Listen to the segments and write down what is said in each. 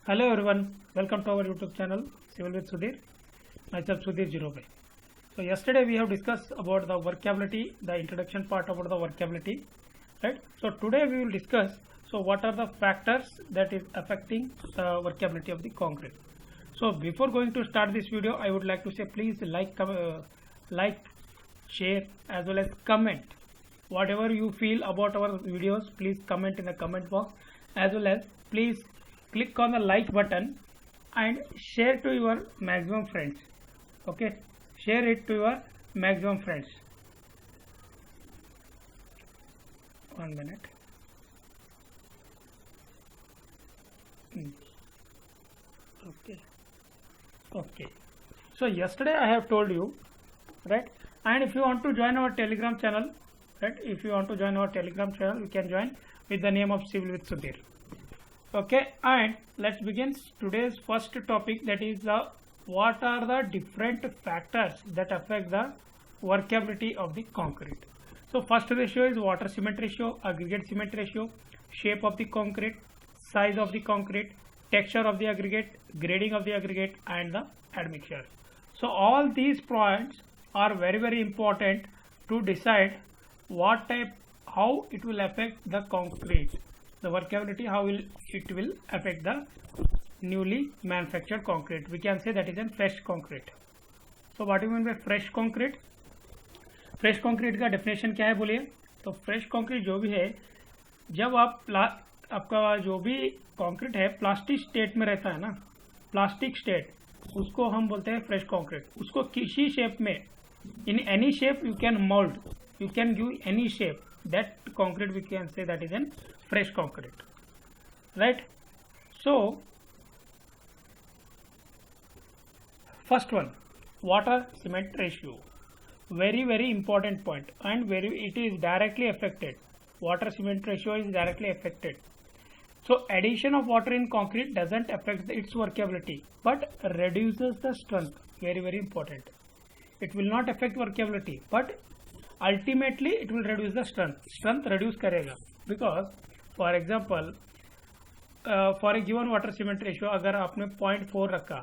Hello everyone, welcome to our YouTube channel Civil with Sudhir. Myself Sudhir Jirobe. So yesterday we have discussed about the workability, the introduction part about the workability, right? So today we will discuss what are the factors that is affecting the workability of the concrete. So before going to start this video, I would like to say please like, share as well as comment. Whatever you feel about our videos, please comment in the comment box, as well as please click on the like button and share to your maximum friends. Okay, share it to your maximum friends. 1 minute. Okay, so yesterday I have told you, right? And if you want to join our Telegram channel, right, you can join with the name of Civil with Sudhir. Okay, and let's begin today's first topic, that is what are the different factors that affect the workability of the concrete. So first ratio is water cement ratio, aggregate cement ratio, shape of the concrete, size of the concrete, texture of the aggregate, grading of the aggregate, and the admixture. So all these points are very important to decide what type, how it will affect the concrete, the workability, how it will affect the newly manufactured concrete. We can say that is a fresh concrete. So what do you mean by fresh concrete? Fresh concrete का definition क्या है बोलिए? तो fresh concrete जो भी है, जब आपका जो भी कंक्रीट है प्लास्टिक स्टेट में रहता है ना, प्लास्टिक स्टेट, उसको हम बोलते हैं फ्रेश कंक्रीट. उसको किसी शेप में, in any shape you can mould, you can give any shape, that concrete we can say that is an fresh concrete, right? So first one, water cement ratio, very important point, and it is directly affected. Water cement ratio is directly affected. So addition of water in concrete doesn't affect its workability but reduces the strength. Very important. It will not affect workability but ultimately it will reduce the strength reduce करेगा. Because for example for a given water cement ratio अगर आपने 0.4 रखा,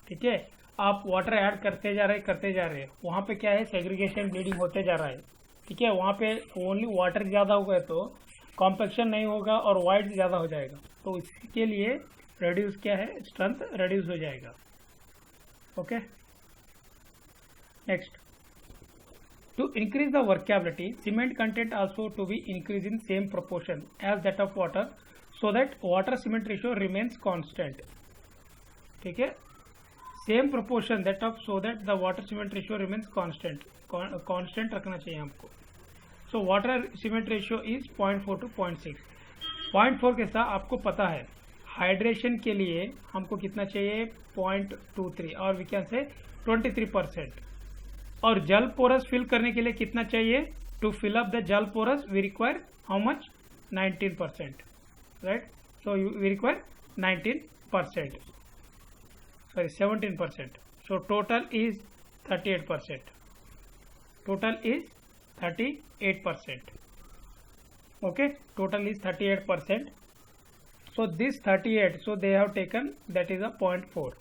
ठीक है, आप water add करते जा रहे हैं, वहाँ पे क्या है, सेग्रीगेशन ब्लीडिंग होते जा रहा है, ठीक है, वहाँ पे ओनली वाटर ज़्यादा होगा तो कॉम्पैक्शन नहीं होगा और वाइड ज़्यादा हो जाएगा, तो इसके लिए रेड्यूस क्या है, स्ट्रेंथ रेड्यूस हो जाएगा. Okay, next, to increase the workability, cement content also to be increased in same proportion as that of water, so that water cement ratio remains constant. ठीक है, same proportion that of, so that the water cement ratio remains constant. Constant रखना चाहिए हमको. So water cement ratio is 0.4 to 0.6. 0.4 के साथ आपको पता है हाइड्रेशन के लिए हमको कितना चाहिए, 0.23 और वी कैन से 23%. और जल पोरस फिल करने के लिए कितना चाहिए, to fill up the gel pores we require how much, 19%, right? So we require 19%, sorry 17%. So total is 38%. Total is 38%. Okay, total is 38%. So this 38, so they have taken that is a 0.4.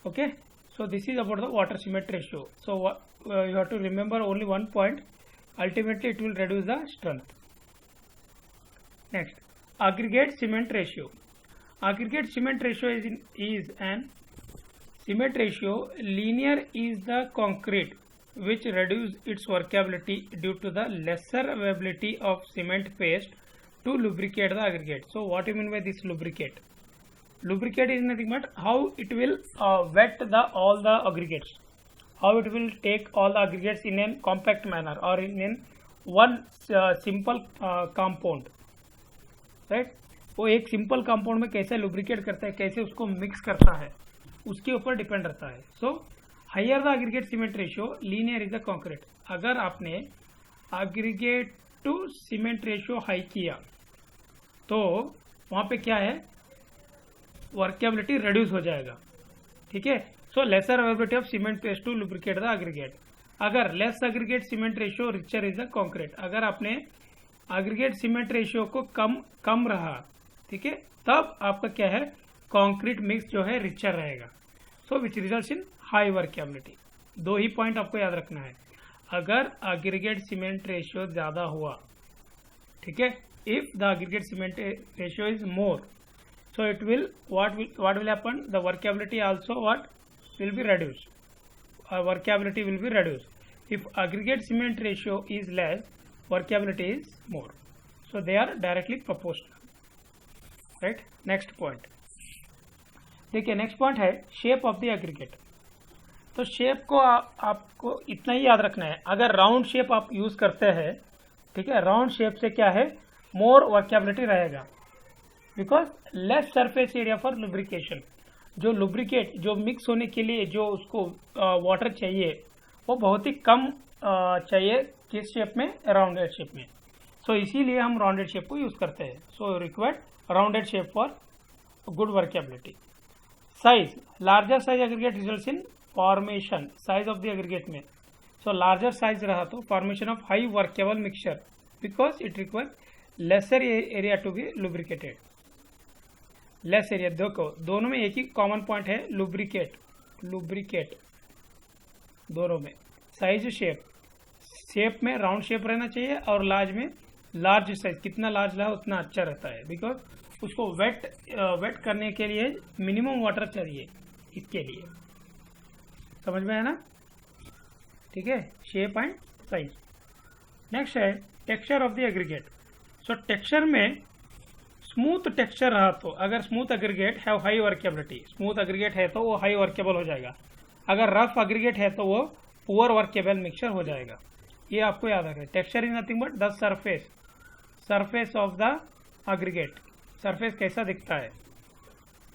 okay, so this is about the water cement ratio. So you have to remember only one point, ultimately it will reduce the strength. Next, aggregate cement ratio. Aggregate cement ratio is an cement ratio linear is the concrete which reduce its workability due to the lesser availability of cement paste to lubricate the aggregate. So what do you mean by this lubricate? Lubricate is nothing but how it will wet all the aggregates, how it will take all the aggregates in a compact manner or in one simple compound, right? वो एक simple compound में कैसे lubricate करता है, कैसे उसको mix करता है, उसके ऊपर डिपेंड रहता है. So higher the aggregate cement ratio, leaner is the concrete. अगर आपने aggregate to cement ratio high किया तो वहाँ पे क्या है, वर्केबिलिटी रिड्यूस हो जाएगा. ठीक है, so lesser availability of cement paste to lubricate the aggregate. अगर less aggregate cement ratio richer is the concrete. अगर आपने एग्रीगेट सीमेंट रेशियो को कम रहा, ठीक है, तब आपका क्या है, कंक्रीट मिक्स जो है रिचर रहेगा, so which results in high workability. दो ही पॉइंट आपको याद रखना है, अगर एग्रीगेट सीमेंट रेशियो ज्यादा हुआ, ठीक है, if the aggregate cement ratio is more, so it will what will happen, the workability also will be reduced, workability will be reduced. If aggregate cement ratio is less, workability is more, so they are directly proportional, right? Next point देखिए, next point है shape of the aggregate. तो shape को आपको इतना ही याद रखना है, अगर राउंड शेप आप यूज करते हैं, ठीक है, राउंड शेप से क्या है, मोर वर्केबिलिटी रहेगा, because less surface area for lubrication. जो लुब्रिकेट जो मिक्स होने के लिए जो उसको वाटर चाहिए वो बहुत ही कम चाहिए, किस शेप में, राउंडेड शेप में। सो इसीलिए हम राउंडेड शेप को यूज करते हैं। So required rounded shape for good workability. Size, larger size aggregate results in formation size of the aggregate में। सो लार्जर साइज रहा तो formation of high workable mixture, because it require lesser area to be lubricated. Less area, देखो दोनों में एक ही common point है, lubricate दोनों में। साइज, शेप में राउंड शेप रहना चाहिए, और लार्ज में लार्ज साइज, कितना लार्ज रहा उतना अच्छा रहता है, बिकॉज उसको वेट करने के लिए मिनिमम वाटर चाहिए, इसके लिए। समझ में है ना, ठीक है, शेप एंड साइज। नेक्स्ट है texture of the aggregate. So texture में स्मूथ टेक्सचर रहा तो, अगर smooth aggregate have high workability, smooth aggregate है तो वो हाई वर्केबल हो जाएगा, अगर रफ एग्रीगेट है तो वो पुअर वर्केबल मिक्सचर हो जाएगा। ये आपको याद रखना है। Texture is nothing but the surface of the aggregate. Surface कैसा दिखता है,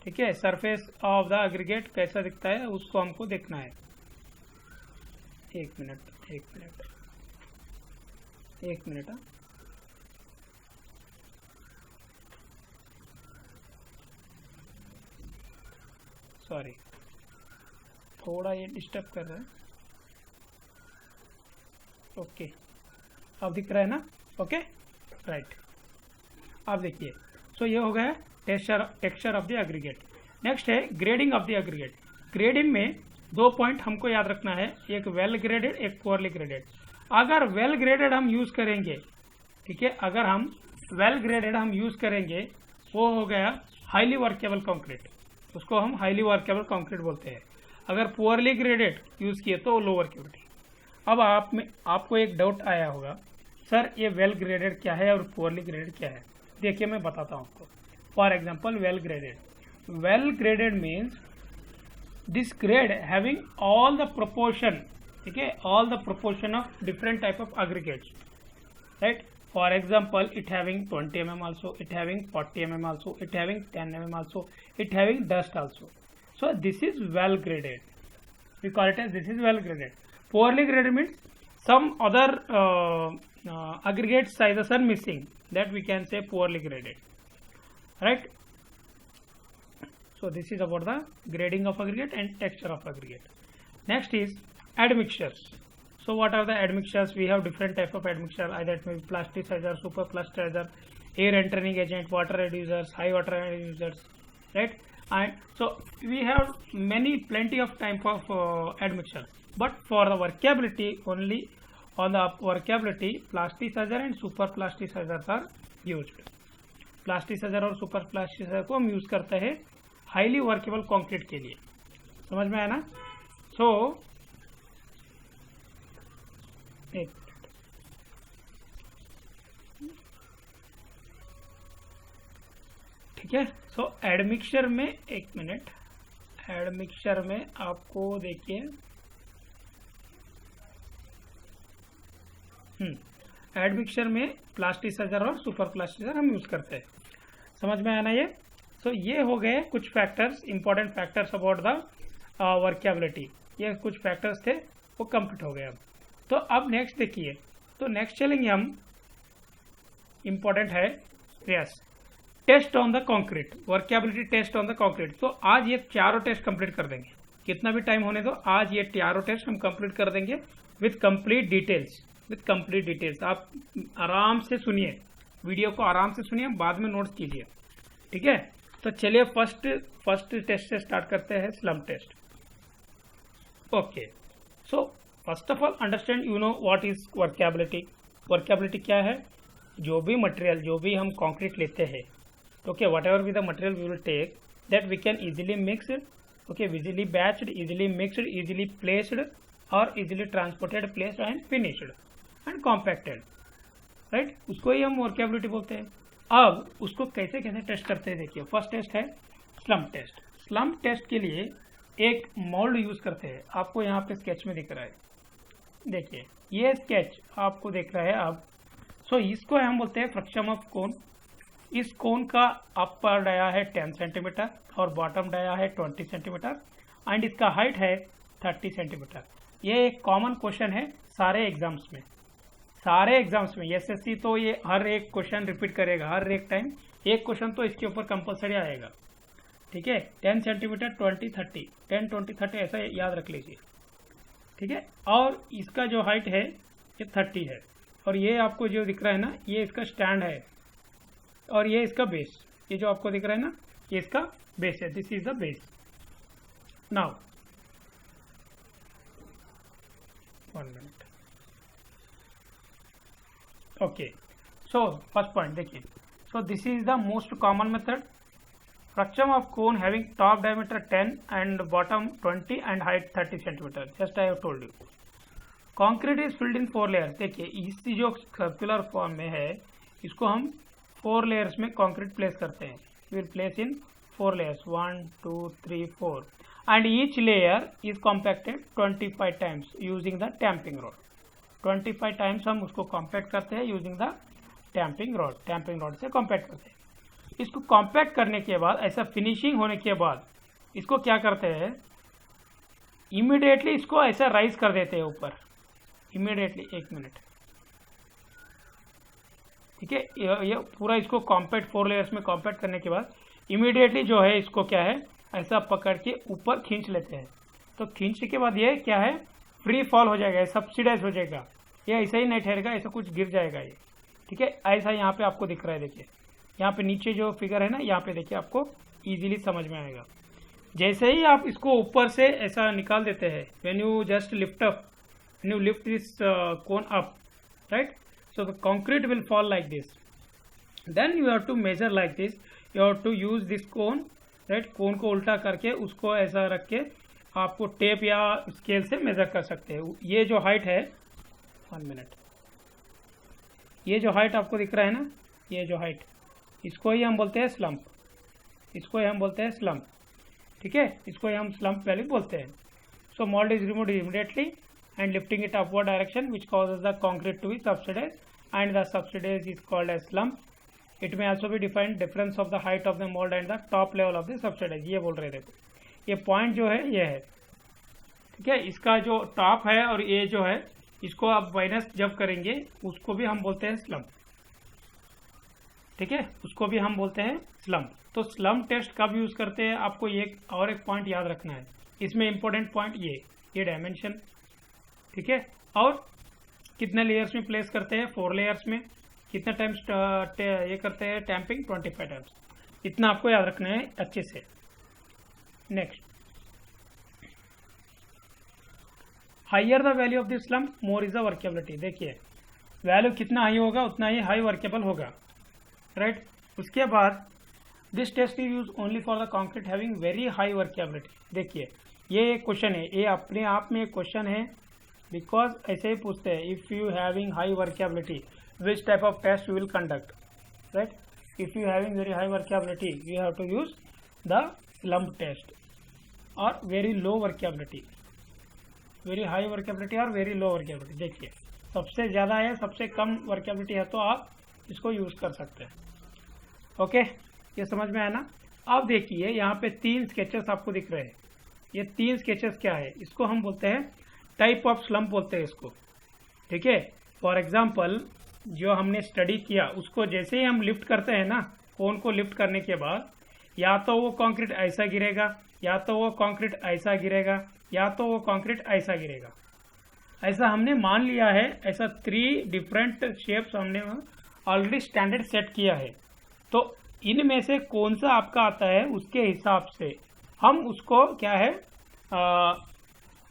ठीक है, सरफेस ऑफ द एग्रीगेट कैसा दिखता है उसको हमको देखना है। एक मिनट सॉरी, थोड़ा ये डिस्टर्ब कर रहा है। ओके, अब दिख रहा है ना, ओके, राइट। अब देखिए, सो ये हो गया texture of the aggregate. Next है grading of the aggregate. Grading में दो पॉइंट हमको याद रखना है, एक वेल ग्रेडेड, एक पुअरली ग्रेडेड। अगर वेल ग्रेडेड हम यूज करेंगे, ठीक है, अगर हम वेल ग्रेडेड हम यूज करेंगे, वो हो गया हाईली वर्केबल कंक्रीट, उसको हम हाईली वर्केबल कंक्रीट बोलते हैं। अगर पुअरली ग्रेडेड यूज किए तो लो वर्केबिलिटी। अब आपको एक डाउट आया होगा, सर ये वेल ग्रेडेड क्या है और पुअरली ग्रेडेड क्या है? देखिए मैं बताता हूँ आपको। For example, well graded means this grade having all the proportion, ठीक है, all the proportion of different type of aggregates, right? For example, it having 20 mm also, it having 40 mm also, it having 10 mm also, it having dust also. So this is well graded. We call it as this is well graded. Poorly graded means some other aggregate sizes are missing. That we can say poorly graded, right? So this is about the grading of aggregate and texture of aggregate. Next is admixtures. So what are the admixtures? We have different type of admixture, either it may be plasticizer, super plasticizer, air entering agent, water reducers, high water reducers, right? And so we have plenty of type of admixture, but for the workability, only on the workability, plasticizer and super plasticizers are used. Plasticizer और super plasticizer को हम use करते हैं highly workable concrete के लिए। समझ में आया ना? सो ठीक है। सो एडमिक्सचर में, एक मिनट, एडमिक्सचर में आपको देखिए, एडमिक्सचर में प्लास्टिसाइजर और सुपर प्लास्टिसाइजर हम यूज करते हैं। समझ में आना ये? सो ये हो गए कुछ factors, important factors about the workability. ये कुछ फैक्टर्स थे, वो कंप्लीट हो गए। अब तो अब नेक्स्ट देखिए, तो नेक्स्ट चलेंगे हम, इंपॉर्टेंट है, yes, test on the concrete, workability test on the concrete. तो आज ये चारों टेस्ट कंप्लीट कर देंगे, कितना भी टाइम होने दो, आज ये चारों टेस्ट हम कंप्लीट कर देंगे विथ कंप्लीट डिटेल्स। आप आराम से सुनिए, वीडियो को आराम से सुनिए, बाद में नोट्स कीजिए, ठीक है? तो चलिए फर्स्ट टेस्ट से स्टार्ट करते हैं, slump test. Okay, so first of all understand you know what is workability. Workability क्या है? जो भी मटेरियल, जो भी हम कंक्रीट लेते हैं, okay, whatever be the material we will take, that we can easily mixed, okay, easily batched, easily mixed, easily placed और easily transported, placed and finished and compacted, right, उसको ही हम workability बोलते हैं। अब उसको कैसे कैसे टेस्ट करते हैं, देखिए फर्स्ट टेस्ट है स्लम्प टेस्ट। स्लम्प टेस्ट के लिए एक मोल्ड यूज करते हैं, आपको यहाँ पे स्केच में दिख रहा है, देखिए ये स्केच आपको दिख रहा है अब। सो इसको हम बोलते हैं फ्रैक्शन ऑफ कोन। इस कोन का अपर डाया है 10 सेंटीमीटर और बॉटम डाया है 20 सेंटीमीटर एंड इसका हाइट है 30 सेंटीमीटर। ये एक कॉमन क्वेश्चन है सारे एग्जाम्स में, सारे एग्जाम्स में। एसएससी तो ये हर एक क्वेश्चन रिपीट करेगा, हर एक टाइम एक क्वेश्चन तो इसके ऊपर कंपलसरी आएगा, ठीक है। 10 सेंटीमीटर 20 30, 10 20 30 ऐसा याद रख लीजिए, ठीक है। और इसका जो हाइट है ये 30 है और ये आपको जो दिख रहा है ना, ये इसका स्टैंड है और ये इसका बेस, ये जो आपको दिख रहा है ना, ये इसका बेस है, this is the base. Now 1 minute, okay. So first point देखिए, so this is the most common method, fraction of cone having top diameter 10 and bottom 20 and height 30 centimetre, just I have told you. Concrete is filled in 4 layers. देखिए इसी जो circular form में है, इसको हम 4 layers में concrete place करते हैं। Will place in 4 layers, 1 2 3 4 and each layer is compacted 25 times using the tamping rod. 25 times हम उसको कॉम्पैक्ट करते हैं using the tamping rod, tamping rod से कॉम्पैक्ट करते हैं। इसको कॉम्पैक्ट करने के बाद, ऐसा फिनिशिंग होने के बाद, इसको क्या करते हैं, इमीडिएटली इसको ऐसा राइज कर देते हैं ऊपर, इमीडिएटली। 1 मिनट, ठीक है। ये पूरा इसको कॉम्पैक्ट 4 लेयर्स में कॉम्पैक्ट करने के बाद इमीडिएटली जो है इसको क्या है, ऐसा पकड़ के ऊपर खींच लेते हैं। तो खींचने के बाद ये क्या है, फ्री फॉल हो जाएगा, सब्सिडाइज हो जाएगा, ये ऐसा ही नहीं ठहरेगा, ऐसा कुछ गिर जाएगा ये, ठीक है। ऐसा यहाँ पे आपको दिख रहा है, देखिए यहाँ पे नीचे जो फिगर है ना, यहाँ पे देखिए आपको इजीली समझ में आएगा। जैसे ही आप इसको ऊपर से ऐसा निकाल देते हैं, when you just lift up, when you lift this cone up, right, so the concrete will fall like this. Then you have to measure like this, you have to use this cone, right, कोन को उल्टा करके उसको ऐसा रख के आपको tape या scale से मेजर कर सकते हैं। ये जो हाइट है, 1 मिनट, ये जो हाइट आपको दिख रहा है ना, ये जो हाइट, इसको ही हम बोलते हैं स्लम्प, इसको ही हम बोलते हैं स्लम्प, ठीक है, इसको ही हम स्लम्प वैल्यू बोलते हैं। So mould is removed immediately and lifting it upward direction, which causes the concrete to be subsidized, and the subsidized is called as slump. It may also be defined difference of the height of the mold and the top level of the subsidized. ये बोल रहे, देखो ये point जो है ये है, ठीक है। इसका जो टॉप है और ये जो है, इसको आप माइनस जब करेंगे उसको भी हम बोलते हैं स्लम्प, ठीक है, उसको भी हम बोलते हैं स्लम्प। तो स्लम्प टेस्ट कब यूज करते हैं, आपको ये और एक पॉइंट याद रखना है, इसमें इंपॉर्टेंट पॉइंट ये डायमेंशन, ठीक है। और कितने लेयर्स में प्लेस करते हैं, 4 लेयर्स में। कितने टाइम्स ये करते हैं टैंपिंग, 25 टाइम्स। इतना आपको याद रखना है अच्छे से। Next, higher the value of this slump more is the workability. देखिए वैल्यू कितना हाई होगा उतना ही हाई वर्केबल होगा, राइट। उसके बाद this test is use only for the concrete having very high workability. देखिए ये एक क्वेश्चन है, ये अपने आप में एक क्वेश्चन है, बिकॉज ऐसे ही पूछते हैं, if you having high workability which type of test you will conduct, right. If you having very high workability you have to use the slump test, और very low workability, very high workability और very low workability. देखिए सबसे ज़्यादा है, सबसे कम workability है, तो आप इसको यूज कर सकते हैं। ओके, ये समझ में आया ना। अब देखिए यहाँ पे 3 स्केचेस आपको दिख रहे हैं, ये 3 स्केचेस क्या है, इसको हम बोलते हैं टाइप ऑफ स्लम्प बोलते हैं इसको, ठीक है। फॉर एग्जाम्पल जो हमने स्टडी किया उसको जैसे ही हम लिफ्ट करते हैं ना, कोन को लिफ्ट करने के बाद या तो वो कंक्रीट ऐसा गिरेगा, या तो वो कंक्रीट ऐसा गिरेगा, या तो वो कंक्रीट ऐसा गिरेगा। ऐसा हमने मान लिया है, ऐसा 3 डिफरेंट शेप्स हमने ऑलरेडी स्टैंडर्ड सेट किया है। तो इनमें से कौन सा आपका आता है उसके हिसाब से हम उसको क्या है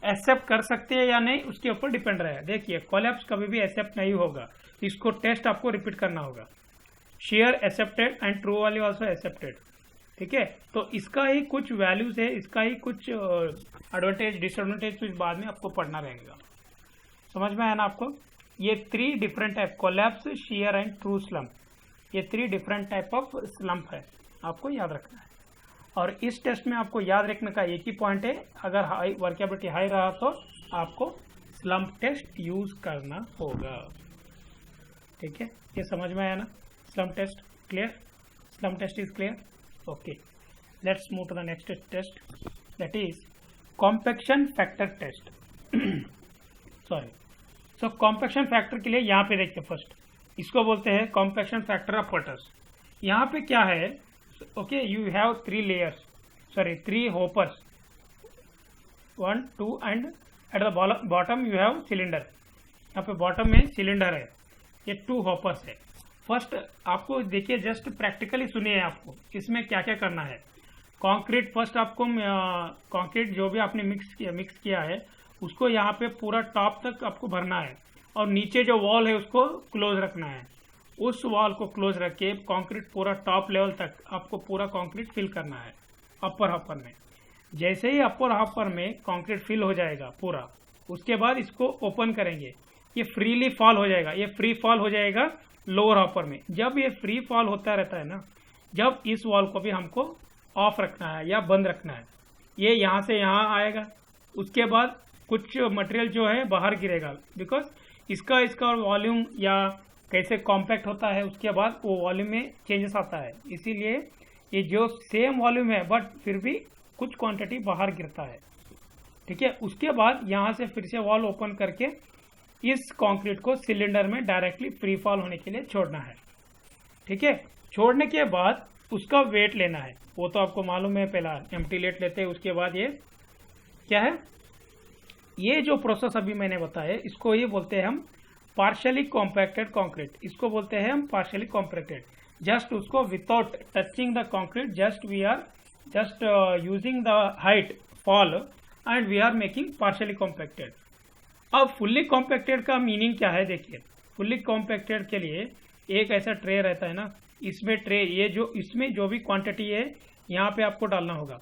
एक्सेप्ट कर सकते हैं या नहीं, उसके ऊपर डिपेंड रहे। देखिए कोलैप्स कभी भी एक्सेप्ट नहीं होगा, इसको टेस्ट आपको रिपीट करना होगा। Share accepted and true value also accepted, ठीक है। तो इसका ही कुछ वैल्यूज है, इसका ही कुछ एडवांटेज डिसएडवांटेज कुछ बाद में आपको पढ़ना रहेगा। समझ में आया ना आपको? ये 3 different type, collapse, share and true slump, ये 3 डिफरेंट टाइप ऑफ स्लम्प है, आपको याद रखना है। और इस टेस्ट में आपको याद रखने का एक ही पॉइंट है, अगर हाई वर्केबिलिटी हाई रहा तो आपको स्लम्प टेस्ट यूज करना होगा, ठीक है। ये समझ में आया ना? Slump test clear? Slump test is clear? Okay, let's move to the next test, that is compaction factor test. Sorry, so compaction factor के लिए यहाँ पे देखते फर्स्ट, इसको बोलते हैं कॉम्पैक्शन फैक्टर ऑफ वाटर्स। यहाँ पे क्या है, okay, you have 3 layers, sorry 3 hoppers, 1 2 and at the bottom you have cylinder. यहाँ पे बॉटम में सिलेंडर है, ये 2 होपर्स है। फर्स्ट आपको देखिए, जस्ट प्रैक्टिकली सुनिए आपको इसमें क्या क्या करना है। कंक्रीट फर्स्ट आपको कंक्रीट जो भी आपने मिक्स किया है उसको यहाँ पे पूरा टॉप तक आपको भरना है, और नीचे जो वॉल है उसको क्लोज रखना है। उस वॉल को क्लोज रख के कंक्रीट पूरा टॉप लेवल तक आपको पूरा कंक्रीट फिल करना है अपर हॉपर में। जैसे ही अपर हॉपर में कंक्रीट फिल हो जाएगा पूरा, उसके बाद इसको ओपन करेंगे, ये फ्रीली फॉल हो जाएगा, ये फ्री फॉल हो जाएगा लोअर हॉपर में। जब ये फ्री फॉल होता रहता है ना, जब इस वॉल को भी हमको ऑफ रखना है या बंद रखना है, ये यहाँ से यहाँ आएगा, उसके बाद कुछ मटेरियल जो है बाहर गिरेगा, बिकॉज इसका वॉल्यूम या कैसे कॉम्पैक्ट होता है, उसके बाद वो वॉल्यूम में चेंजेस आता है। इसीलिए ये जो सेम वॉल्यूम है बट फिर भी कुछ क्वांटिटी बाहर गिरता है, ठीक है। उसके बाद यहाँ से फिर से वॉल ओपन करके इस कंक्रीट को सिलेंडर में डायरेक्टली फ्री फॉल होने के लिए छोड़ना है, ठीक है। छोड़ने के बाद उसका वेट लेना है, वो तो आपको मालूम है, पहला एम्प्टी लेट लेते हैं, उसके बाद ये क्या है, ये जो प्रोसेस अभी मैंने बताया इसको ये बोलते हैं हम पार्शियली कॉम्पैक्टेड कंक्रीट, इसको बोलते हैं हम पार्शियली कॉम्पैक्टेड। जस्ट उसको without touching the concrete, just we are just using the height fall and we are making partially compacted. अब फुल्ली कॉम्पैक्टेड का मीनिंग क्या है, देखिए फुल्ली कॉम्पैक्टेड के लिए एक ऐसा ट्रे रहता है ना, इसमें ट्रे ये जो इसमें जो भी क्वांटिटी है यहाँ पे आपको डालना होगा।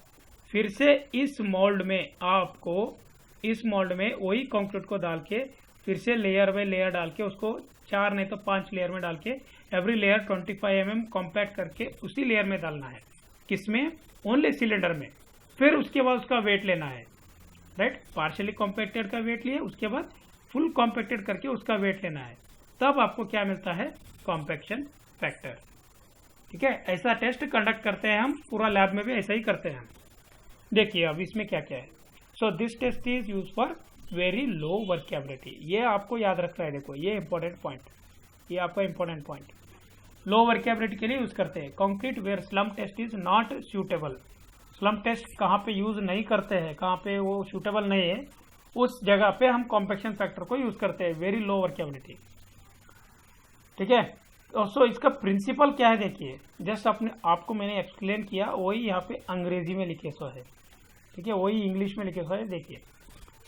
फिर से इस मोल्ड में आपको इस मोल्ड में वही कंक्रीट को डाल के फिर से लेयर बाय लेयर डाल के उसको 4 नहीं तो 5 लेयर में डाल के एवरी लेयर 25 mm कॉम्पैक्ट करके उसी लेयर में डालना है। किसमें? ओनली सिलेंडर में। फिर उसके बाद उसका वेट लेना है, राइट। पार्शियली कॉम्पैक्टेड का वेट लिए, उसके बाद फुल कॉम्पैक्टेड करके उसका वेट लेना है, तब आपको क्या मिलता है, कॉम्पैक्शन फैक्टर, ठीक है। ऐसा टेस्ट कंडक्ट करते हैं हम, पूरा लैब में भी ऐसा ही करते हैं। देखिए अब इसमें क्या क्या है। So this test is use for very low workability, ये आपको याद रखना है। देखो ये इंपॉर्टेंट पॉइंट, ये आपका इंपॉर्टेंट पॉइंट, लो वर्केबिलिटी के लिए यूज करते हैं। Concrete where slump test is not suitable, slump test कहाँ पे यूज नहीं करते हैं, कहाँ पे वो सूटेबल नहीं है, उस जगह पे हम कॉम्पैक्शन फैक्टर को यूज करते हैं, वेरी लो वर्केबिलिटी, ठीक है। सो इसका प्रिंसिपल क्या है, देखिए जस्ट आपको मैंने एक्सप्लेन किया, वही यहाँ पे अंग्रेजी में लिखे सो है, ठीक है, वही इंग्लिश में लिखे सो है। देखिए,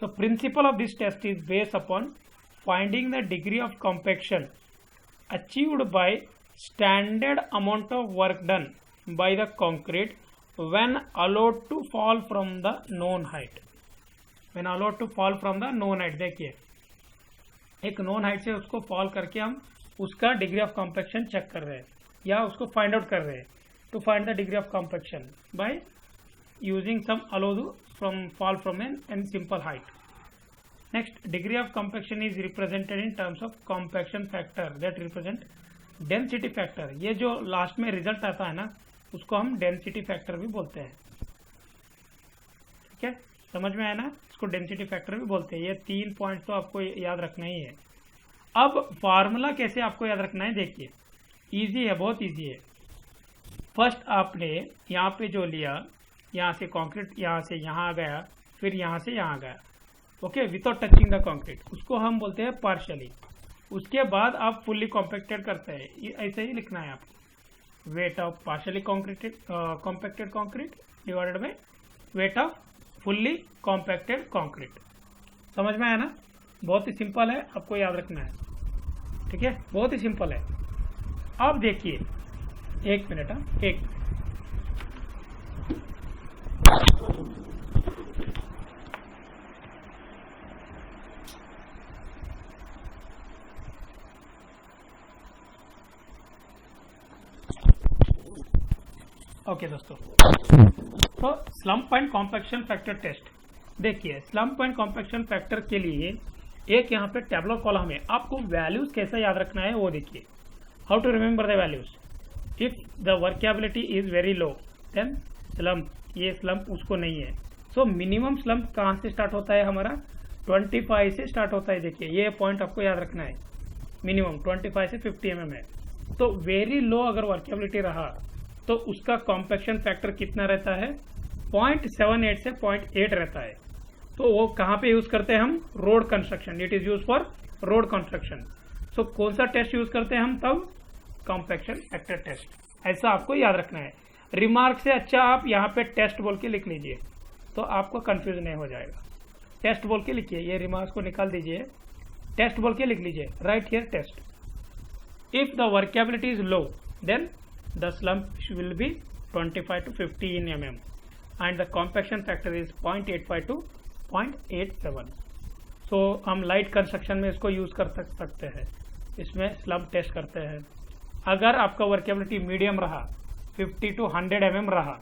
so principle of this test is based upon finding the degree of compaction achieved by standard amount of work done by the concrete when allowed to fall from the known height, when allowed to fall from the known height। देखिए एक known height से उसको fall करके हम उसका degree of compaction check कर रहे हैं या उसको फाइंड आउट कर रहे हैं, to find the degree of compaction by using some allow from fall from an simple height. Next, degree of compaction is represented in terms of compaction factor that represent density factor. ये जो last में result आता है ना, उसको हम density factor भी बोलते हैं, ठीक है, समझ में आया ना, इसको डेंसिटी फैक्टर भी बोलते हैं। ये 3 पॉइंट तो आपको याद रखना ही है। अब फार्मूला कैसे आपको याद रखना है, देखिए इजी है, बहुत इजी है। फर्स्ट आपने यहाँ पे जो लिया, यहाँ से कंक्रीट यहाँ से यहाँ आ गया, फिर यहाँ से यहाँ गया, okay, without touching the concrete, उसको हम बोलते हैं पार्शियली। उसके बाद आप फुल्ली कॉम्पैक्टेड करते हैं, ऐसे ही लिखना है आपको, weight of partially compacted concrete divided by weight of fully compacted concrete। समझ में आया ना? बहुत ही सिंपल है, आपको याद रखना है, ठीक है, बहुत ही सिंपल है। अब देखिए, एक मिनट, एक ओके दोस्तों, तो slump and compaction factor test. देखिए, स्लम्प एंड कॉम्पैक्शन फैक्टर के लिए एक यहाँ पे टेबलर कॉलम है, आपको वैल्यूज कैसे याद रखना है वो देखिए। How to remember the values? If the workability is very low then slump, ये स्लम्प उसको नहीं है। सो मिनिमम स्लम्प कहाँ से स्टार्ट होता है हमारा? 25 से स्टार्ट होता है। देखिए, ये पॉइंट आपको याद रखना है, मिनिमम 25 से 50 mm है। तो वेरी लो अगर वर्केबिलिटी रहा तो उसका कॉम्पैक्शन फैक्टर कितना रहता है? 0.78 से 0.8 रहता है। तो वो कहाँ पे यूज करते हैं हम? Road construction, it is use for road construction. So कौन सा टेस्ट यूज करते हैं हम तब? Compaction factor test. ऐसा आपको याद रखना है। रिमार्क से अच्छा आप यहाँ पे टेस्ट बोल के लिख लीजिए, तो आपको कंफ्यूज नहीं हो जाएगा। टेस्ट बोल के लिखिए, ये रिमार्क्स को निकाल दीजिए, टेस्ट बोल के लिख लीजिए, right here test. If the workability is low then the slump will be 25 to 50 in mm and the compaction factor is 0.85 to 0.87। so हम लाइट कंस्ट्रक्शन में इसको यूज कर सकते हैं, इसमें स्लम्प टेस्ट करते हैं। अगर आपका वर्केबिलिटी मीडियम रहा, 50 to 100 mm रहा,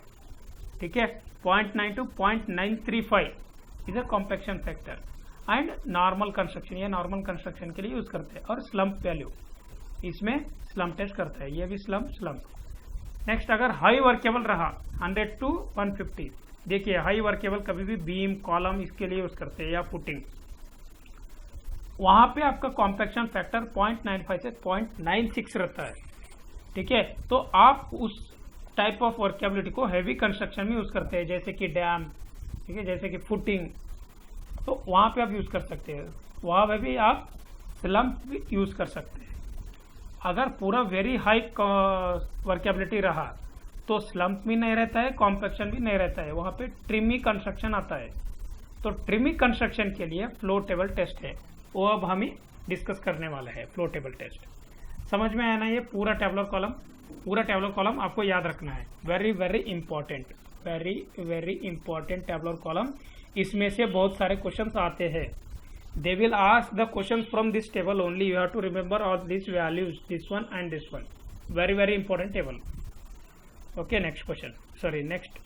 ठीक है, 0.9 to 0.935 is a compaction factor and normal construction, ये नॉर्मल कंस्ट्रक्शन के लिए यूज करते हैं। और स्लम्प वैल्यू, इसमें स्लम्प टेस्ट करता है, ये भी स्लम्प। नेक्स्ट, अगर हाई वर्केबल रहा 100 to 150, देखिए हाई वर्केबल कभी भी बीम, कॉलम इसके लिए यूज करते हैं या फुटिंग, वहां पे आपका कॉम्पैक्शन फैक्टर 0.95 से 0.96 रहता है, ठीक है। तो आप उस टाइप ऑफ वर्केबिलिटी को हैवी कंस्ट्रक्शन में यूज करते हैं, जैसे कि डैम, ठीक है, जैसे कि फुटिंग, तो वहां पे आप यूज कर सकते हैं, वहां पे भी आप स्लम्प भी यूज कर सकते हैं। अगर पूरा वेरी हाई वर्केबिलिटी रहा तो स्लम्प भी नहीं रहता है, कॉम्पैक्शन भी नहीं रहता है, वहां पे ट्रिमी कंस्ट्रक्शन आता है। तो ट्रिमी कंस्ट्रक्शन के लिए फ्लो टेबल टेस्ट है, वो अब हम डिस्कस करने वाले हैं। फ्लो टेबल टेस्ट समझ में आया ना? ये पूरा टेबलर कॉलम आपको याद रखना है, very very important, very very important tabular column. इसमें से बहुत सारे क्वेश्चंस आते हैं। They will ask the questions from this table only. You have to remember all these values, this one and this one. Very very important table. Okay, next question. Sorry, next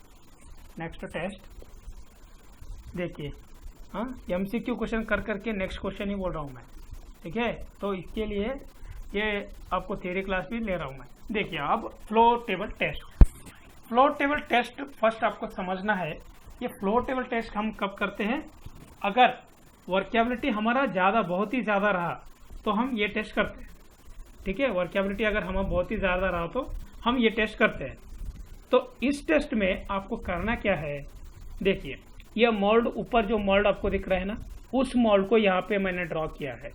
test. देखिए, हाँ, MCQ question कर करके next question ही बोल रहा हूँ मैं, ठीक है। तो इसके लिए ये आपको थियरी क्लास भी ले रहा हूँ मैं। देखिए, अब flow table test. Flow table test first आपको समझना है, ये फ्लो टेबल टेस्ट हम कब करते हैं? अगर वर्केबिलिटी हमारा ज़्यादा, बहुत ही ज़्यादा रहा तो हम ये टेस्ट करते हैं, ठीक है। वर्केबिलिटी अगर हमारा बहुत ही ज़्यादा रहा तो हम ये टेस्ट करते हैं। तो इस टेस्ट में आपको करना क्या है? देखिए, ये मोल्ड, ऊपर जो मोल्ड आपको दिख रहा है ना, उस मोल्ड को यहाँ पे मैंने ड्रॉ किया है,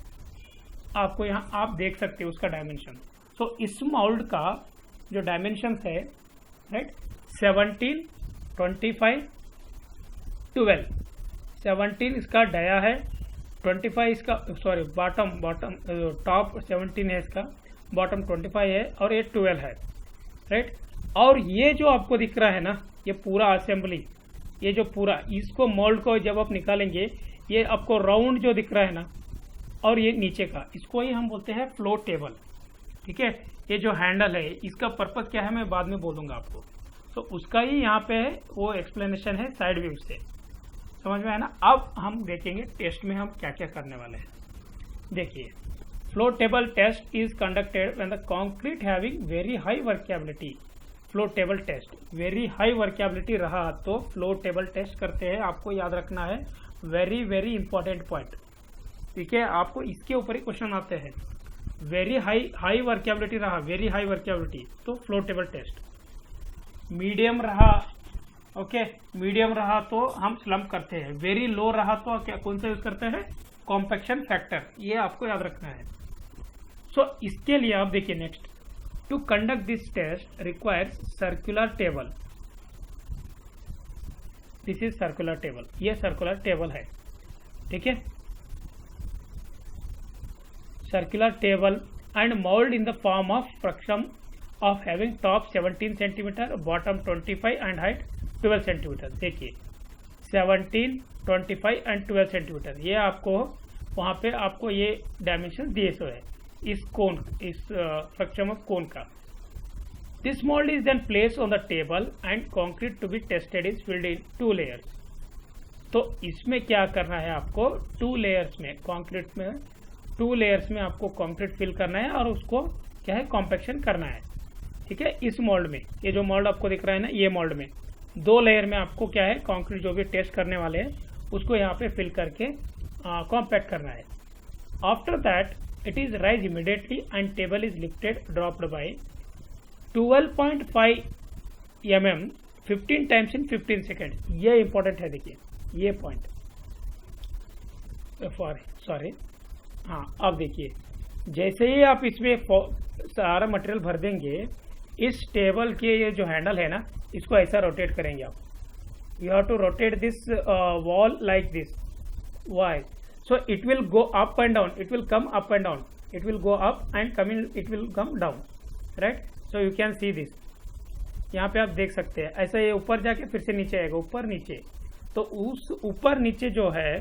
आपको यहाँ आप देख सकते हो उसका डायमेंशन। सो इस मोल्ड का जो डायमेंशन है, राइट, 17, 25, 12, 17 इसका डाया है, 25 इसका, सॉरी बॉटम टॉप 17 है इसका, बॉटम 25 है और ये 12 है, राइट। और ये जो आपको दिख रहा है ना, ये पूरा असेंबली, ये जो पूरा, इसको मोल्ड को जब आप निकालेंगे, ये आपको राउंड जो दिख रहा है ना, और ये नीचे का, इसको ही हम बोलते हैं फ्लो टेबल, ठीक है। ये जो हैंडल है, इसका पर्पस क्या है मैं बाद में बोलूंगा आपको। तो उसका ही यहाँ पे है, वो एक्सप्लेनेशन है साइड व्यू से, समझ में आया ना? अब हम देखेंगे टेस्ट में हम क्या क्या करने वाले हैं। देखिए, flow table test is conducted when the concrete having very high workability. Flow table test very high workability रहा तो फ्लो टेबल टेस्ट करते हैं, आपको याद रखना है, वेरी वेरी इंपॉर्टेंट पॉइंट, ठीक है। आपको इसके ऊपर ही क्वेश्चन आते हैं। वेरी हाई वर्केबिलिटी रहा, वेरी हाई वर्केबिलिटी, तो फ्लो टेबल टेस्ट। मीडियम रहा, ओके, मीडियम रहा तो हम स्लम्प करते हैं। वेरी लो रहा तो क्या, कौन सा यूज करते हैं? कॉम्पैक्शन फैक्टर, ये आपको याद रखना है। सो इसके लिए आप देखिए, next To conduct this test requires circular table. This is circular table. ये circular table है, ठीक है. Circular table and mold in the form of fruction of having top 17 cm, bottom 25 and height 12 cm. देखिए 17, 25 and 12 cm ये आपको वहाँ पे आपको ये डायमेंशन दिए सो है इस कोन, इस फ्रैक्चर ऑफ कोन का. This mould is then place on the table and concrete to be tested is filled in 2 layers. तो इसमें क्या करना है आपको 2 layers में, कॉन्क्रीट में 2 layers में आपको कॉन्क्रीट फिल करना है और उसको क्या है कॉम्पैक्शन करना है, ठीक है. इस मोल्ड में, ये जो मोल्ड आपको दिख रहा है ना, ये मोल्ड में 2 लेयर में आपको क्या है कॉन्क्रीट जो भी टेस्ट करने वाले हैं उसको यहाँ पे फिल करके कॉम्पैक्ट करना है. After that it is rise immediately and table is lifted dropped by 12.5 mm 15 times in 15 seconds. ये इंपॉर्टेंट है, देखिए ये पॉइंट, सॉरी हाँ. अब देखिए जैसे ही आप इसमें सारा मटेरियल भर देंगे, इस टेबल के ये जो हैंडल है ना इसको ऐसा रोटेट करेंगे आप. You have to rotate this wall like this. Why? So it will go up and down, it will come up and down, it will go up and come in, it will come down, right? So you can see this. यहाँ पे आप देख सकते हैं ऐसा ये ऊपर जाके फिर से नीचे आएगा, ऊपर नीचे. तो उस ऊपर नीचे जो है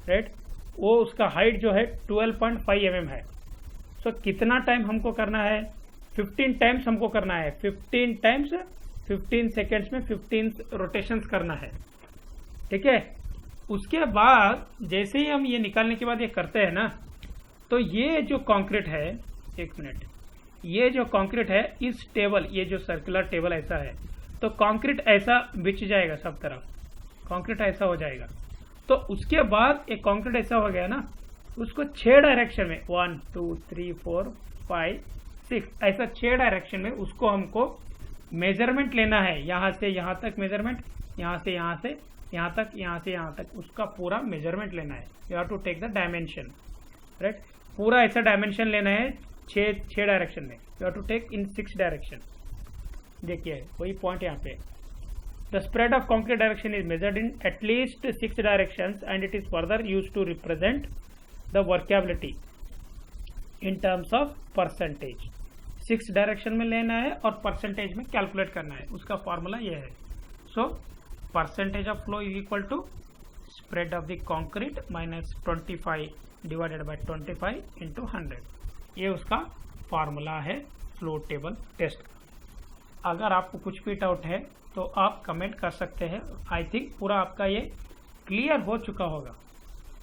राइट वो उसका हाइट जो है 12.5 mm है. So कितना टाइम हमको करना है 15 टाइम्स हमको करना है, 15 टाइम्स 15 सेकेंड्स में 15 रोटेशंस करना है, ठीक है. उसके बाद जैसे ही हम ये निकालने के बाद ये करते हैं ना, तो ये जो कंक्रीट है, एक मिनट, ये जो कंक्रीट है इस टेबल, ये जो सर्कुलर टेबल ऐसा है तो कंक्रीट ऐसा बिछ जाएगा सब तरफ, कंक्रीट ऐसा हो जाएगा. तो उसके बाद एक कंक्रीट ऐसा हो गया ना, उसको 6 डायरेक्शन में 1 2 3 4 5 6 ऐसा 6 डायरेक्शन में उसको हमको मेजरमेंट लेना है. यहाँ से यहाँ तक मेजरमेंट, यहाँ से यहाँ से यहाँ तक, यहाँ से यहाँ तक, उसका पूरा मेजरमेंट लेना है. You have to take the dimension, right. पूरा ऐसा डायमेंशन लेना है 6 डायरेक्शन में. You have to take in 6 direction. देखिए वही पॉइंट यहाँ पे. The spread of concrete direction is measured in at least 6 directions and it is further use to represent the workability in terms of percentage. 6 direction में लेना है और percentage में calculate करना है. उसका फॉर्मूला ये है. सो percentage of flow is equal to spread of the concrete minus 25 divided by 25 into 100. ये उसका फार्मूला है फ्लो टेबल टेस्ट का. अगर आपको कुछ भी डाउट है तो आप कमेंट कर सकते हैं. आई थिंक पूरा आपका ये क्लियर हो चुका होगा.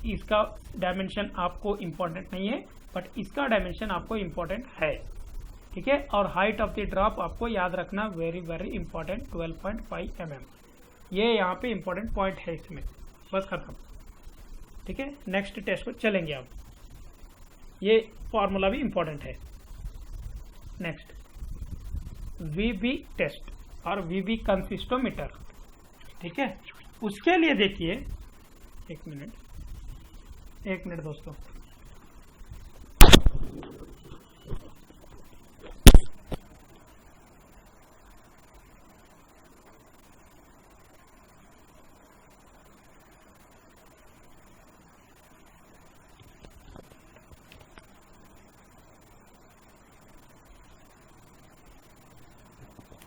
इसका डायमेंशन आपको इम्पोर्टेंट नहीं है बट इसका डायमेंशन आपको इम्पोर्टेंट है, ठीक है. और हाइट ऑफ द ड्रॉप आपको याद रखना, वेरी वेरी इंपॉर्टेंट, 12.5 mm. ये यहाँ पे इंपॉर्टेंट पॉइंट है इसमें. बस खत्म, ठीक है. नेक्स्ट टेस्ट पर चलेंगे अब. ये फॉर्मूला भी इंपॉर्टेंट है. नेक्स्ट वीबी टेस्ट और वीबी कंसिस्टोमीटर, ठीक है. उसके लिए देखिए एक मिनट दोस्तों.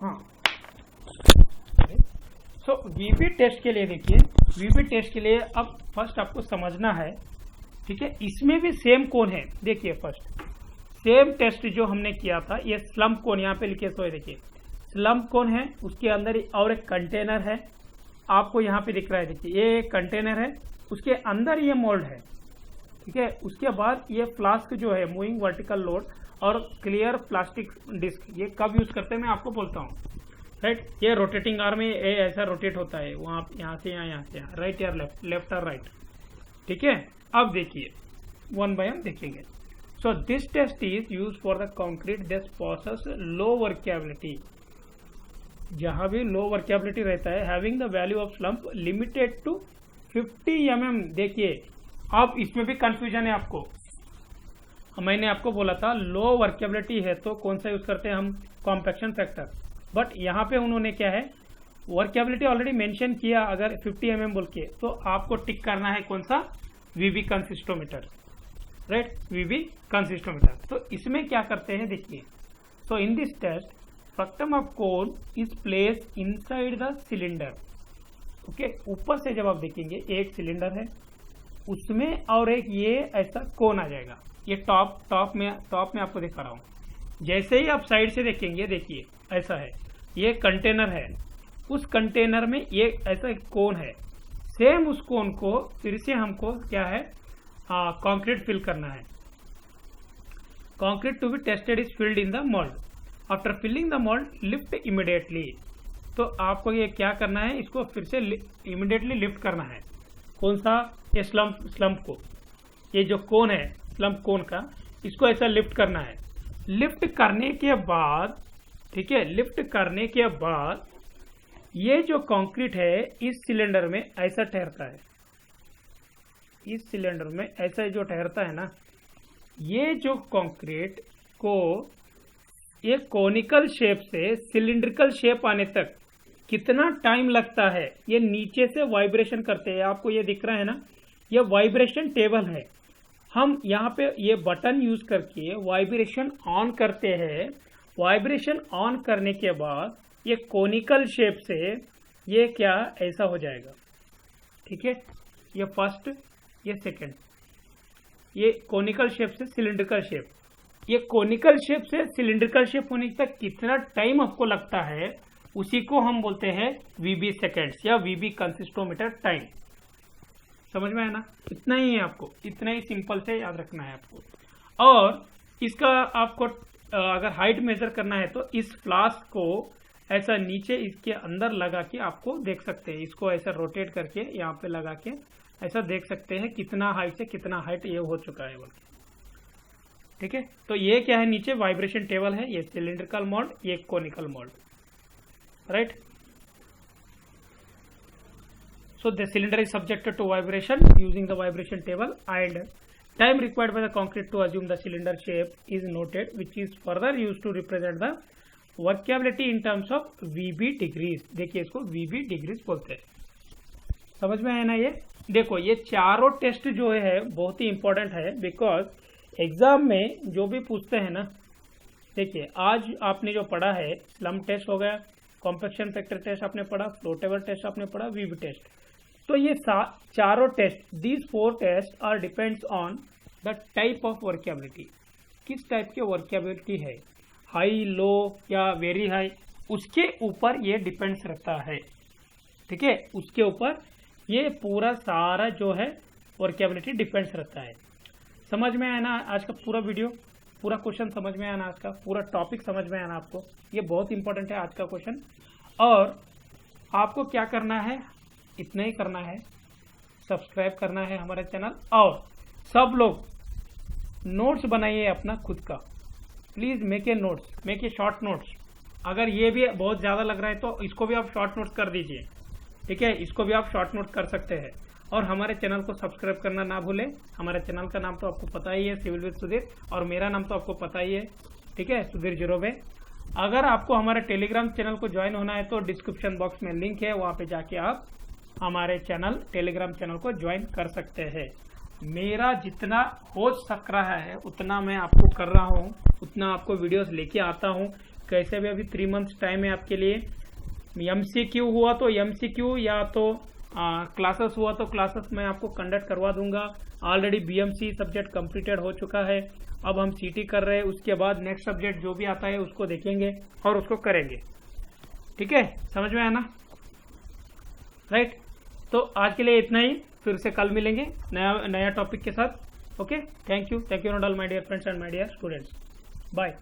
हाँ, सो वीबी टेस्ट के लिए देखिए, वीबी टेस्ट के लिए अब फर्स्ट आपको समझना है, ठीक है. इसमें भी सेम कोन है. देखिए फर्स्ट सेम टेस्ट जो हमने किया था, ये स्लम्प कोन यहाँ पे लिखे सो है. देखिए स्लम्प कोन है, उसके अंदर और एक कंटेनर है आपको यहाँ पे दिख रहा है. देखिए ये एक कंटेनर है, उसके अंदर ये मोल्ड है, ठीक है. उसके बाद ये फ्लास्क जो है मूविंग वर्टिकल लोड और क्लियर प्लास्टिक डिस्क, ये कब यूज करते हैं मैं आपको बोलता हूँ, राइट. ये रोटेटिंग आर्म में ऐसा रोटेट होता है, वहाँ यहाँ से यहाँ से यहाँ, राइट या लेफ्ट और राइट, ठीक है. अब देखिए वन बाय वन देखेंगे. So this test is use for the concrete this possess low workability. जहां भी लो वर्केबिलिटी रहता है, having the value of slump limited to 50 mm. देखिए अब इसमें भी कंफ्यूजन है आपको. मैंने आपको बोला था लो वर्केबिलिटी है तो कौन सा यूज करते हैं हम, कॉम्पैक्शन फैक्टर। बट यहाँ पे उन्होंने क्या है, वर्केबिलिटी ऑलरेडी मेंशन किया, अगर 50 mm बोल के तो आपको टिक करना है कौन सा, VB consistometer, right, VB consistometer. तो इसमें क्या करते हैं देखिए, so in this test frustum of cone is place inside the cylinder. Okay, ऊपर से जब आप देखेंगे एक सिलेंडर है उसमें और एक ये ऐसा कोन आ जाएगा, ये टॉप में आपको दिखा रहा हूं। जैसे ही आप साइड से देखेंगे, देखिए ऐसा है, ये कंटेनर है, उस कंटेनर में ये ऐसा एक कोन है, सेम उस कोन को फिर से हमको क्या है, कंक्रीट फिल करना है। Concrete to be tested is filled in the mould, after filling the mould lift immediately. तो आपको ये क्या करना है, इसको फिर से इमीडिएटली लिफ्ट करना है। कौन सा, ये स्लम्प को, ये जो कोन है स्लम्प कोन का, इसको ऐसा लिफ्ट करना है। लिफ्ट करने के बाद, ठीक है, लिफ्ट करने के बाद ये जो कंक्रीट है इस सिलेंडर में ऐसा ठहरता है, इस सिलेंडर में ऐसा जो ठहरता है ना, ये जो कंक्रीट को ये कोनिकल शेप से सिलिंड्रिकल शेप आने तक कितना टाइम लगता है, ये नीचे से वाइब्रेशन करते हैं। आपको ये दिख रहा है ना, ये वाइब्रेशन टेबल है। हम यहाँ पे ये बटन यूज करके वाइब्रेशन ऑन करते हैं। वाइब्रेशन ऑन करने के बाद ये कोनिकल शेप से ये क्या ऐसा हो जाएगा, ठीक है, ये फर्स्ट, ये सेकंड, ये कोनिकल शेप से सिलिंड्रिकल शेप। ये कोनिकल शेप से सिलिंड्रिकल शेप होने तक कितना टाइम आपको लगता है, उसी को हम बोलते हैं वीबी सेकेंड्स या वीबी कंसिस्टोमीटर टाइम। समझ में आया ना, इतना ही है, आपको इतना ही सिंपल से याद रखना है आपको। और इसका आपको अगर हाइट मेजर करना है तो इस फ्लास्क को ऐसा नीचे इसके अंदर लगा के आपको देख सकते हैं, इसको ऐसा रोटेट करके यहाँ पे लगा के ऐसा देख सकते हैं कितना हाइट से कितना हाइट ये हो चुका है बोल के, ठीक है। तो ये क्या है, नीचे वाइब्रेशन टेबल है, ये सिलिंड्रिकल मोल्ड, ये conical mould, right. So the cylinder is subjected to vibration using the vibration table, and time required by the concrete to assume the cylinder shape is noted, which is further used to represent the workability in terms of VB degrees। देखिए इसको VB degrees बोलते हैं। समझ में आया ना, ये देखो ये चारों टेस्ट जो है बहुत ही इंपॉर्टेंट है, बिकॉज एग्जाम में जो भी पूछते हैं ना, देखिए आज आपने जो पढ़ा है, स्लम्प टेस्ट हो गया, कॉम्पैक्शन फैक्टर टेस्ट आपने पढ़ा, फ्लोटेबल टेस्ट आपने पढ़ा, वीबी टेस्ट। तो ये चारों test, these 4 test are depends on the type of workability. किस टाइप की वर्केबिलिटी है, हाई, लो या वेरी हाई, उसके ऊपर ये डिपेंड्स रहता है, ठीक है। उसके ऊपर ये पूरा सारा जो है वर्केबिलिटी डिपेंड्स रहता है। समझ में आया ना आज का पूरा वीडियो, पूरा क्वेश्चन समझ में आया ना, आज का पूरा टॉपिक समझ में आया ना आपको, ये बहुत इंपॉर्टेंट है आज का क्वेश्चन। और आपको क्या करना है, इतना ही करना है, सब्सक्राइब करना है हमारे चैनल, और सब लोग नोट्स बनाइए अपना खुद का, please make a notes, make a short notes. अगर ये भी बहुत ज़्यादा लग रहा है तो इसको भी आप शॉर्ट नोट्स कर दीजिए, ठीक है, इसको भी आप शॉर्ट नोट कर सकते हैं। और हमारे चैनल को सब्सक्राइब करना ना भूलें। हमारे चैनल का नाम तो आपको पता ही है, सिविल विद सुधीर, और मेरा नाम तो आपको पता ही है, ठीक है, सुधीर जीरोबे। अगर आपको हमारे टेलीग्राम चैनल को ज्वाइन होना है तो डिस्क्रिप्शन बॉक्स में लिंक है, वहाँ पे जाके आप हमारे चैनल टेलीग्राम चैनल को ज्वाइन कर सकते हैं। मेरा जितना हो सक रहा है उतना मैं आपको कर रहा हूँ, उतना आपको वीडियोस लेके आता हूँ। कैसे भी अभी 3 मंथ्स टाइम है आपके लिए। MCQ हुआ तो MCQ, या तो क्लासेस हुआ तो क्लासेस मैं आपको कंडक्ट करवा दूंगा। ऑलरेडी BMC सब्जेक्ट कंप्लीटेड हो चुका है, अब हम CT कर रहे हैं, उसके बाद नेक्स्ट सब्जेक्ट जो भी आता है उसको देखेंगे और उसको करेंगे, ठीक है, समझ में आया ना, राइट। तो आज के लिए इतना ही, फिर से कल मिलेंगे नया टॉपिक के साथ। Okay, thank you not all my dear friends and my dear students, bye.